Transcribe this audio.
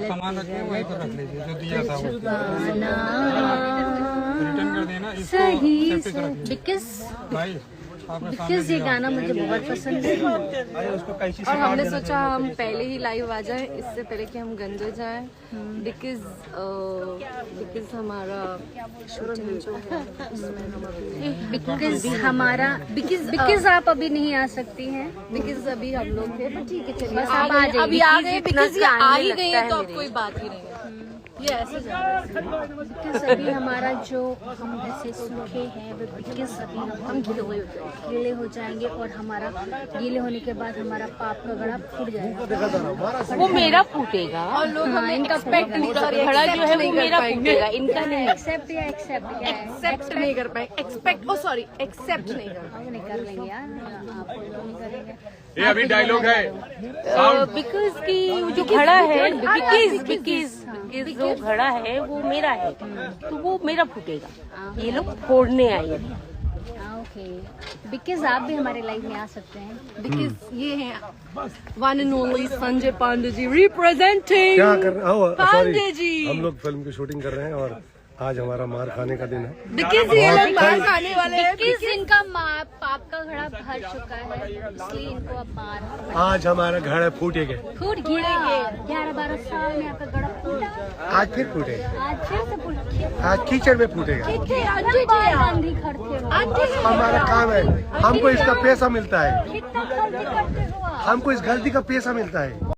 सामान रख के वहीं पर रख लीजिए जो दिया था वो रिटर्न कर देना इसको सेफ्टी से रखिए बिकॉज भाई आपके सामने ये गाना मुझे बहुत पसंद है उसको कैसी और हमने सोचा हम पहले ही लाइव आ जाएं इससे पहले कि हम गंज जाएं बिकॉज हमारा शूटिंग जो है उसमें हम अभी बिकॉज आप अभी नहीं आ सकती हैं बिकॉज अभी हम लोग थे पर ठीक है चलिए बस आप आ जाइए। अभी आ गए बिकॉज ये आ ही गए हैं तो अब कोई बात ही नहीं है ये ऐसे जा रहा है। बिकॉज अभी हमारा जो हम ऐसे सूखे हैं बिकॉज अभी हम गीले हो जाएंगे और हमारा गीले होने के बाद हमारा पाप का गड़ा फूट जाएगा। वो मेरा फूटेगा और लोग हमें एक्सपेक्ट नहीं कर घड़ा जो है वो मेरा फूटेगा, इनका नहीं। एक्सेप्ट या एक्सेप्ट क्या है? एक्सेप्ट नहीं कर पाए एक्सपेक्ट ओ सॉरी एक्सेप्ट नहीं कर पाए हम नहीं कर लेंगे यार, आप नहीं करेंगे। ये अभी डायलॉग है। बिकॉज की जो घड़ा है बिकॉज जो घड़ा है वो मेरा है तो वो मेरा फूटेगा। ये लोग फोड़ने आए हैं। ओके, बिकॉज आप भी हमारे लाइफ में आ सकते हैं। बिकॉज ये है one and only Sanjay Pandey ji representing क्या कर रहे हो? पांडे जी हम लोग फिल्म की शूटिंग कर रहे हैं और आज हमारा मार खाने का दिन है। बिकॉज ये लोग मार खाने वाले हैं बिकॉज इनका पाप का घड़ा भर चुका है इसलिए इनको अब मार आज हमारा घड़ा फूटेगा। फूट गया। 11-12 साल में आपका घड़ा फूटा, आज फिर फूटेगा। आज फिर से फूट। आज कीचड़ में फूटेगा। गांधी खड़ते हो, हमारा काम है, हमको इसका पैसा मिलता है, कितना गलती करते हो आप। हमको इस गलती का पैसा मिलता है।